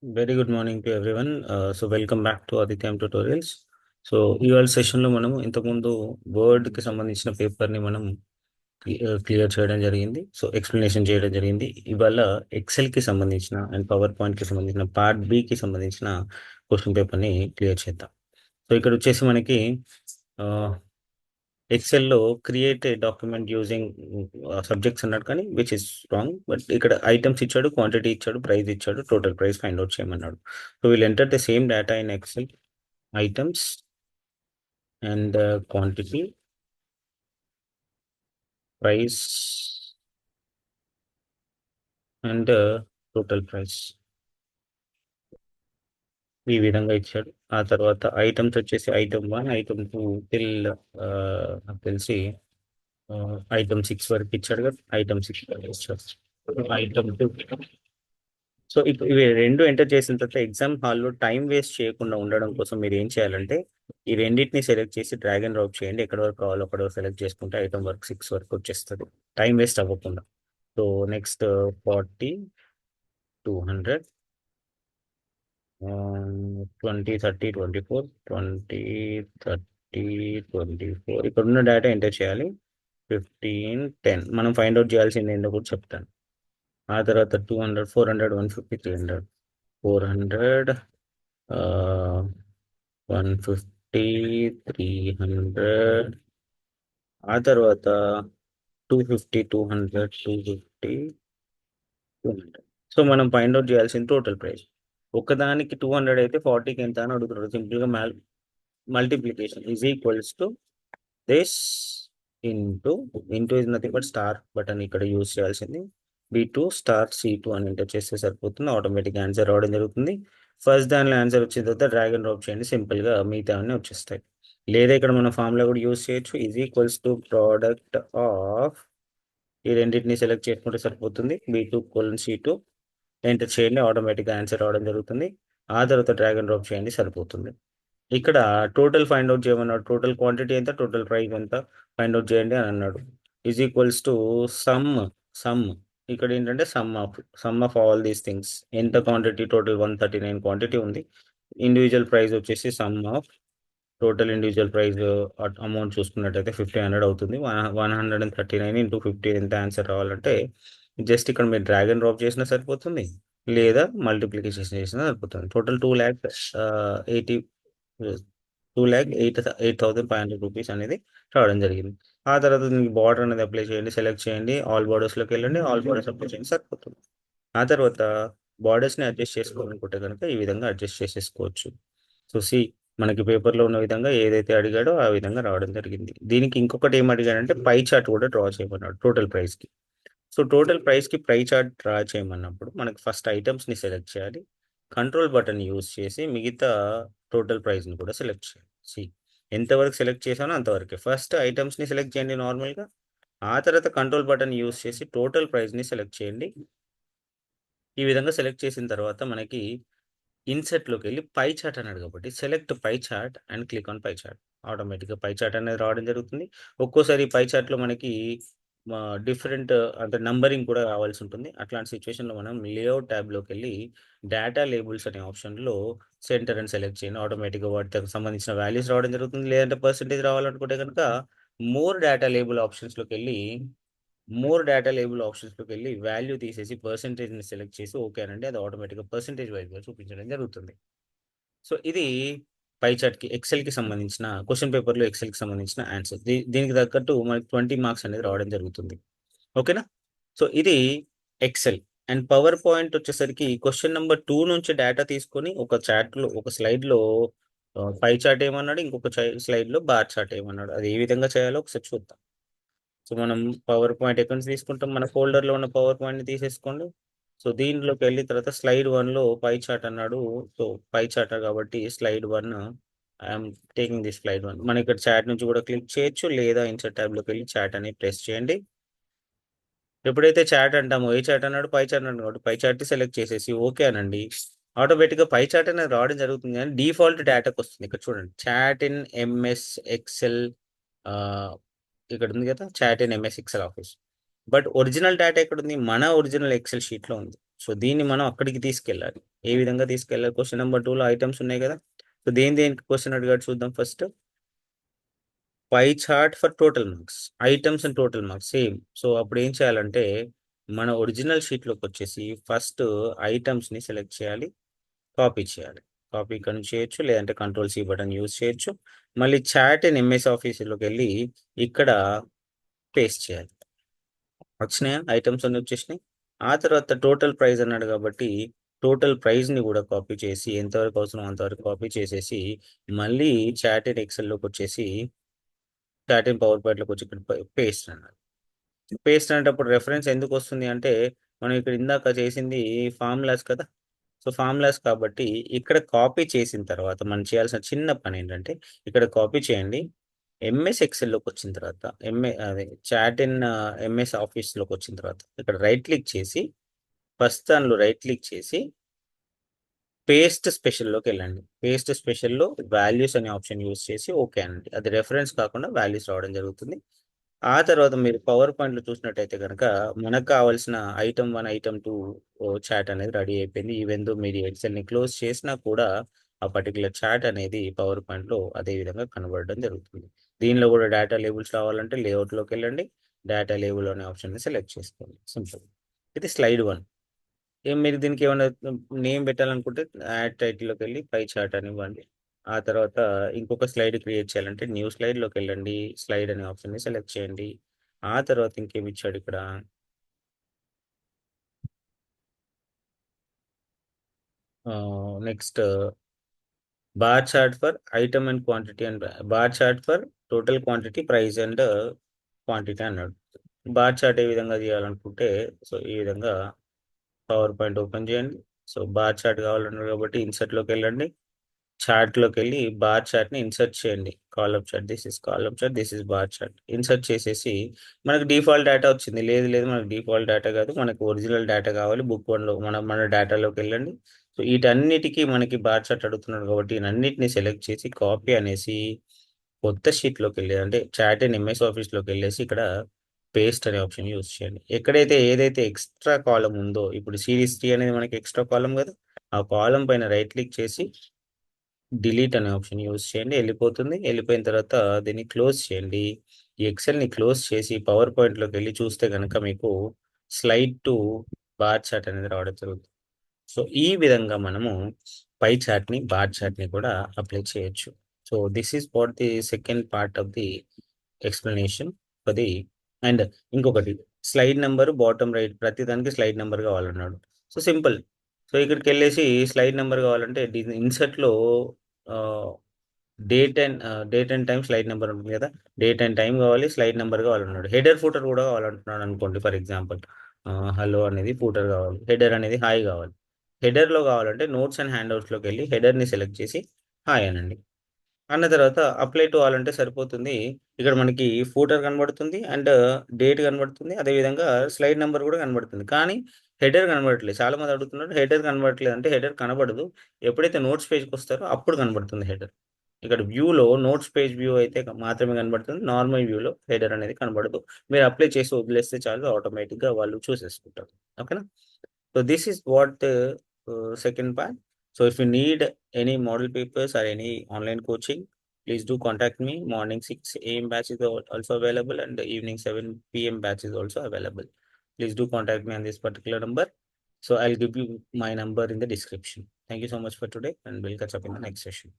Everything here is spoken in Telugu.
Very good morning to everyone. Welcome back to Aditya.M tutorials. ఇవాళ సెషన్లో మనము ఇంతకుముందు వర్డ్కి సంబంధించిన పేపర్ని మనం క్లియర్ చేయడం జరిగింది. ఎక్స్ప్లెనేషన్ చేయడం జరిగింది. ఇవాళ ఎక్సెల్కి సంబంధించిన అండ్ పవర్ పాయింట్కి సంబంధించిన పార్ట్ బికి సంబంధించిన క్వశ్చన్ పేపర్ని క్లియర్ చేద్దాం. ఇక్కడ వచ్చేసి మనకి ఎక్సెల్లో create a document using subjects అన్నాడు, కానీ విచ్ ఇస్ రాంగ్. బట్ ఇక్కడ ఐటమ్స్ ఇచ్చాడు, క్వాంటిటీ ఇచ్చాడు, ప్రైస్ ఇచ్చాడు, టోటల్ ప్రైస్ ఫైండ్ అవుట్ చేయమన్నాడు. Will enter the same data in Excel, items and quantity, price and total price ఈ విధంగా ఇచ్చాడు. ఆ తర్వాత ఐటమ్స్ వచ్చేసి ఐటమ్ 1, ఐటమ్ 2 టిల్ నాకు తెలిసి ఐటమ్ 6 వరకు ఇచ్చాడు కదా, ఐటమ్ 6 వరకు ఇచ్చాడు. ఐటమ్ 2. ఇప్పుడు ఇవి రెండు ఎంటర్ చేసిన తర్వాత ఎగ్జామ్ హాల్లో టైం వేస్ట్ చేయకుండా ఉండడం కోసం మీరు ఏం చేయాలంటే ఈ రెండింటిని సెలెక్ట్ చేసి డ్రాగ్ అండ్ డ్రాప్ చేయండి. ఎక్కడ వరకు కావాలో అక్కడ వరకు సెలెక్ట్ చేసుకుంటే ఐటమ్ వర్క్ 6 వరకు వచ్చేస్తుంది, టైం వేస్ట్ అవ్వకుండా. నెక్స్ట్ 40, 200, 20, 30, 24, 20, 30, 24. ఇక్కడ ఉన్న డేటా ఎంటర్ చేయాలి. 15, 10 మనం ఫైండ్ అవుట్ చేయాల్సింది ఏంటో కూడా చెప్తాను. ఆ తర్వాత 200, 400, 150, 300, 400, 150, 300. ఆ తర్వాత 250, 200, 250, 200. మనం ఫైండ్ అవుట్ చేయాల్సిన టోటల్ ప్రైస్. ఒకదానికి 200 అయితే 40కి ఎంత అని అడుగుతున్నాడు. సింపుల్గా multiplication is equals to this into is nothing but star button ఇక్కడ యూజ్ చేయాల్సింది. B2 స్టార్ C2 అని ఎంటర్ చేస్తే సరిపోతుంది. ఆటోమేటిక్ ఆన్సర్ రావడం జరుగుతుంది. ఫస్ట్ దానిలో ఆన్సర్ వచ్చిన తర్వాత డ్రాగ్ అండ్ డ్రాప్ చేయండి, సింపుల్గా మిగతా అన్నీ వచ్చేస్తాయి. లేదా ఇక్కడ మన ఫార్ములా కూడా యూజ్ చేయొచ్చు. Is equals to product of ఈ రెండింటిని సెలెక్ట్ చేసుకుంటే సరిపోతుంది. B2 C2 ఎంటర్ చేయండి, ఆటోమేటిక్గా ఆన్సర్ రావడం జరుగుతుంది. ఆ తర్వాత డ్రాగ్ అండ్ డ్రాప్ చేయండి, సరిపోతుంది. ఇక్కడ టోటల్ ఫైండ్ అవుట్ చేయమన్నాడు. టోటల్ క్వాంటిటీ ఎంత, టోటల్ ప్రైస్ ఎంత ఫైండ్ అవుట్ చేయండి అని అన్నాడు. ఈజ్ ఈక్వల్స్ టు సమ్ ఇక్కడ ఏంటంటే some of all these things. ఎంత క్వాంటిటీ, టోటల్ 139 క్వాంటిటీ ఉంది. ఇండివిజువల్ ప్రైస్ వచ్చేసి some of total individual price amount చూసుకున్నట్టయితే 1500 అవుతుంది. 139 ఇంటూ 50 ఎంత ఆన్సర్ రావాలంటే జస్ట్ ఇక్కడ మీరు డ్రాగ్ అండ్ డ్రాప్ చేసినా సరిపోతుంది, లేదా మల్టిప్లికేషన్ చేసినా సరిపోతుంది. టోటల్ 2,08,500 రూపీస్ అనేది రావడం జరిగింది. ఆ తర్వాత దీనికి బార్డర్ అనేది అప్లై చేయండి, సెలెక్ట్ చేయండి, ఆల్ బార్డర్స్లోకి వెళ్ళండి, ఆల్ బార్డర్స్ అప్లై చేయండి, సరిపోతుంది. ఆ తర్వాత బార్డర్స్ని అడ్జస్ట్ చేసుకోవాలనుకుంటే కనుక ఈ విధంగా అడ్జస్ట్ చేసేసుకోవచ్చు. సి మనకి పేపర్లో ఉన్న విధంగా ఏదైతే అడిగాడో ఆ విధంగా రావడం జరిగింది. దీనికి ఇంకొకటి ఏం అడిగాడంటే పై చార్ట్ కూడా డ్రా చేయమన్నాడు టోటల్ ప్రైస్కి. టోటల్ ప్రైస్కి పై చార్ట్ డ్రా చేయమన్నప్పుడు మనకి ఫస్ట్ ఐటమ్స్ని సెలెక్ట్ చేయాలి. కంట్రోల్ బటన్ యూజ్ చేసి మిగతా టోటల్ ప్రైస్ని కూడా సెలెక్ట్ చేయాలి. ఎంతవరకు సెలెక్ట్ చేశానో అంతవరకే. ఫస్ట్ ఐటమ్స్ని సెలెక్ట్ చేయండి నార్మల్గా. ఆ తర్వాత కంట్రోల్ బటన్ యూజ్ చేసి టోటల్ ప్రైస్ని సెలెక్ట్ చేయండి. ఈ విధంగా సెలెక్ట్ చేసిన తర్వాత మనకి ఇన్సెట్లోకి వెళ్ళి పై చార్ట్ అన్నాడు కాబట్టి select pie chart and click on pie chart. ఆటోమేటిక్గా పై చార్ట్ అనేది రావడం జరుగుతుంది. ఒక్కోసారి పై చార్ట్లో మనకి డిఫరెంట్ అంటే నంబరింగ్ కూడా రావాల్సి ఉంటుంది. అట్లాంటి సిచ్యువేషన్లో మనం లేఅవుట్ ట్యాబ్లోకి వెళ్ళి డేటా లేబుల్స్ అనే ఆప్షన్లో సెంటర్ అని సెలెక్ట్ చేయండి. ఆటోమేటిక్గా వాటికి సంబంధించిన వాల్యూస్ రావడం జరుగుతుంది. లేదంటే పర్సెంటేజ్ రావాలనుకుంటే కనుక మోర్ డేటా లేబుల్ ఆప్షన్స్లోకి వెళ్ళి వాల్యూ తీసేసి పర్సెంటేజ్ని సెలెక్ట్ చేసి ఓకే అనండి. అది ఆటోమేటిక్గా పర్సెంటేజ్ వైజ్గా చూపించడం జరుగుతుంది. ఇది పై చార్ట్కి ఎక్సెల్కి సంబంధించిన క్వశ్చన్ పేపర్లో ఎక్సెల్కి సంబంధించిన ఆన్సర్. దీనికి తగ్గట్టు మనకి 20 మార్క్స్ అనేది రావడం జరుగుతుంది. ఓకేనా? ఇది ఎక్సెల్. అండ్ పవర్ పాయింట్ వచ్చేసరికి క్వశ్చన్ నెంబర్ 2 నుంచి డేటా తీసుకొని ఒక చార్ట్లో ఒక స్లైడ్లో పై చార్ట్ ఏమన్నాడు, ఇంకొక స్లైడ్లో బార్ చార్ట్ ఏమన్నాడు, అది ఏ విధంగా చేయాలో ఒకసారి చూద్దాం. మనం పవర్ పాయింట్ ఎక్కడి నుంచి తీసుకుంటాం, మన ఫోల్డర్లో ఉన్న పవర్ పాయింట్ని తీసేసుకోండి. దీంట్లోకి వెళ్ళిన తర్వాత స్లైడ్ 1లో పై చార్ట్ అన్నాడు. పై చార్ట్ కాబట్టి slide 1 I'm taking the slide 1. మనం ఇక్కడ చాట్ నుంచి కూడా క్లిక్ చేయొచ్చు, లేదా ఇన్సర్ట్ ట్యాబ్లోకి వెళ్ళి చాట్ అని ప్రెస్ చేయండి. ఎప్పుడైతే చాట్ అంటామో ఏ చాట్ అన్నాడు, పై చాట్ అన్నాడు కాబట్టి పై చార్ట్ సెలెక్ట్ చేసేసి ఓకే అనండి. ఆటోమేటిక్గా పై చార్ట్ అనేది రావడం జరుగుతుంది, కానీ డిఫాల్ట్ డేటాకి వస్తుంది. ఇక్కడ చూడండి, చాట్ ఇన్ ఎంఎస్ ఎక్సెల్ ఇక్కడ ఉంది కదా, chart in MS Excel office. But original data ఎక్కడ ఉంది, మన ఒరిజినల్ ఎక్సెల్ షీట్లో ఉంది. సో దీన్ని మనం అక్కడికి తీసుకెళ్ళాలి. ఏ విధంగా తీసుకెళ్ళాలి? క్వశ్చన్ నెంబర్ 2లో ఐటమ్స్ ఉన్నాయి కదా. సో దేనికి క్వశ్చన్ అడిగాడు చూద్దాం first. Pie chart for total marks, items and total marks same. So అప్పుడు ఏం చేయాలంటే మన ఒరిజినల్ షీట్లోకి వచ్చేసి ఫస్ట్ ఐటమ్స్ని సెలెక్ట్ చేయాలి, కాపీ చేయాలి. కాపీ ఇక్కడ నుంచి చేయొచ్చు, లేదంటే కంట్రోల్-C బటన్ యూజ్ చేయొచ్చు. మళ్ళీ చాట్ ఇన్ ఎంఎస్ ఆఫీస్లోకి వెళ్ళి ఇక్కడ పేస్ట్ చేయాలి. వచ్చినాయా? ఐటమ్స్ అన్ని వచ్చేసినాయి. ఆ తర్వాత టోటల్ ప్రైస్ అన్నాడు కాబట్టి టోటల్ ప్రైస్ని కూడా కాపీ చేసి ఎంతవరకు అవసరం అంతవరకు కాపీ చేసేసి మళ్ళీ చాట్ ఇన్ ఎక్సెల్లోకి వచ్చేసి చాట్ ఇన్ పవర్ పాయింట్లోకి వచ్చి ఇక్కడ పేస్ట్ అన్నాడు. పేస్ట్ అనేటప్పుడు రెఫరెన్స్ ఎందుకు వస్తుంది అంటే మనం ఇక్కడ ఇందాక చేసింది ఫార్ములాస్ కదా. సో ఫార్ములాస్ కాబట్టి ఇక్కడ కాపీ చేసిన తర్వాత మనం చేయాల్సిన చిన్న పని ఏంటంటే ఇక్కడ కాపీ చేయండి. ఎంఎస్ ఎక్సెల్లోకి వచ్చిన తర్వాత అదే చాట్ ఇన్ ఎంఎస్ ఆఫీస్లోకి వచ్చిన తర్వాత ఇక్కడ రైట్ క్లిక్ చేసి ఫస్ట్ దానిలో రైట్ క్లిక్ చేసి పేస్ట్ స్పెషల్లోకి వెళ్ళండి. పేస్ట్ స్పెషల్లో వాల్యూస్ అనే ఆప్షన్ యూస్ చేసి ఓకే అనండి. అది రెఫరెన్స్ కాకుండా వాల్యూస్ రావడం జరుగుతుంది. ఆ తర్వాత మీరు పవర్ పాయింట్లో చూసినట్టయితే కనుక మనకు కావాల్సిన ఐటమ్ 1 ఐటమ్ 2 చాట్ అనేది రెడీ అయిపోయింది. ఈవెన్ దో మీరు ఎక్సెల్ని క్లోజ్ చేసినా కూడా ఆ పర్టికులర్ చాట్ అనేది పవర్ పాయింట్లో అదే విధంగా కనబడడం జరుగుతుంది. దీనిలో కూడా డేటా లేబుల్స్ రావాలంటే లేఅవుట్లోకి వెళ్ళండి, డేటా లేబుల్ అనే ఆప్షన్ని సెలెక్ట్ చేసుకోండి. సింపుల్. ఇది స్లైడ్ 1. మీరు దీనికి ఏమైనా నేమ్ పెట్టాలనుకుంటే యాడ్ టైటిల్లోకి వెళ్ళి పై చార్ట్ అని ఇవ్వండి. ఆ తర్వాత ఇంకొక స్లైడ్ క్రియేట్ చేయాలంటే న్యూ స్లైడ్లోకి వెళ్ళండి, స్లైడ్ అనే ఆప్షన్ని సెలెక్ట్ చేయండి. ఆ తర్వాత ఇంకేమి ఇచ్చాడు ఇక్కడ, next bar chart for item and quantity and bar chart for total quantity price and quantity అన్నాడు. బార్ చార్ట్ ఏ విధంగా చేయాలనుకుంటే సో ఈ విధంగా పవర్ పాయింట్ ఓపెన్ చేయండి. సో బార్ చార్ట్ కావాలన్నారు కాబట్టి ఇన్సర్ట్లోకి వెళ్ళండి, చార్ట్లోకి వెళ్ళి బార్ చార్ట్ని ఇన్సర్ట్ చేయండి. Column chart, this is column chart, this is bar chart. Insert చేసేసి మనకు డిఫాల్ట్ డేటా వచ్చింది. లేదు లేదు మనకు డిఫాల్ట్ డేటా కాదు, మనకు ఒరిజినల్ డేటా కావాలి. బుక్ 1లో మన డేటాలోకి వెళ్ళండి. సో వీటన్నిటికీ మనకి బార్ చార్ట్ అడుగుతున్నాడు కాబట్టి అన్నిటిని సెలెక్ట్ చేసి కాపీ అనేసి కొత్త షీట్లోకి వెళ్ళి అంటే చాట్ అండ్ ఎంఎస్ ఆఫీస్లోకి వెళ్ళేసి ఇక్కడ పేస్ట్ అనే ఆప్షన్ యూస్ చేయండి. ఎక్కడైతే ఏదైతే ఎక్స్ట్రా కాలం ఉందో, ఇప్పుడు సిరీస్ 3 అనేది మనకి ఎక్స్ట్రా కాలం కదా, ఆ కాలం పైన రైట్ క్లిక్ చేసి డిలీట్ అనే ఆప్షన్ యూస్ చేయండి. వెళ్ళిపోతుంది. వెళ్ళిపోయిన తర్వాత దీన్ని క్లోజ్ చేయండి. ఈ ఎక్సెల్ని క్లోజ్ చేసి పవర్ పాయింట్లోకి వెళ్ళి చూస్తే కనుక మీకు స్లైడ్ టు బార్ చార్ట్ అనేది రావడం జరుగుతుంది. సో ఈ విధంగా మనము పై చార్ట్ని బార్ చార్ట్ని కూడా అప్లై చేయొచ్చు. So this is what the second part of the explanation for the. And ఇంకొకటి స్లైడ్ నెంబర్ బాటమ్ రైట్ ప్రతి దానికి స్లైడ్ నెంబర్ కావాలన్నాడు. So simple. సో ఇక్కడికి వెళ్ళేసి స్లైడ్ నెంబర్ కావాలంటే ఇన్సర్ట్లో date and time slide number ఉంటుంది కదా, డేట్ అండ్ టైం కావాలి, స్లైడ్ నెంబర్ కావాలన్నాడు. హెడర్ ఫూటర్ కూడా కావాలంటున్నాడు అనుకోండి. ఫర్ ఎగ్జాంపుల్ హలో అనేది ఫూటర్ కావాలి, హెడర్ అనేది హాయ్ కావాలి. హెడర్లో కావాలంటే నోట్స్ అండ్ హ్యాండ్అవుట్స్లోకి వెళ్ళి హెడర్ని సెలెక్ట్ చేసి హాయ్ అనండి. అన్న తర్వాత అప్లై టు ఆల్ అంటే సరిపోతుంది. ఇక్కడ మనకి ఫూటర్ కనబడుతుంది అండ్ డేట్ కనబడుతుంది. అదేవిధంగా స్లైడ్ నెంబర్ కూడా కనబడుతుంది. కానీ హెడర్ కనబడట్లేదు. చాలామంది అడుగుతున్నారు హెడర్ కనబడట్లేదు అంటే హెడర్ కనబడదు. ఎప్పుడైతే నోట్స్ పేజ్కి వస్తారో అప్పుడు కనబడుతుంది హెడర్. ఇక్కడ వ్యూలో నోట్స్ పేజ్ వ్యూ అయితే మాత్రమే కనబడుతుంది. నార్మల్ వ్యూలో హెడర్ అనేది కనబడదు. మీరు అప్లై చేసి వదిలేస్తే చాలు, ఆటోమేటిక్గా వాళ్ళు చూసేసుకుంటారు. ఓకేనా? So this is what the second part. So if you need any model papers or any online coaching, please do contact me. Morning 6 a.m. batch is also available and the evening 7 p.m. batch is also available. Please do contact me on this particular number. So I'll give you my number in the description. Thank you so much for today and we'll catch up in the next session.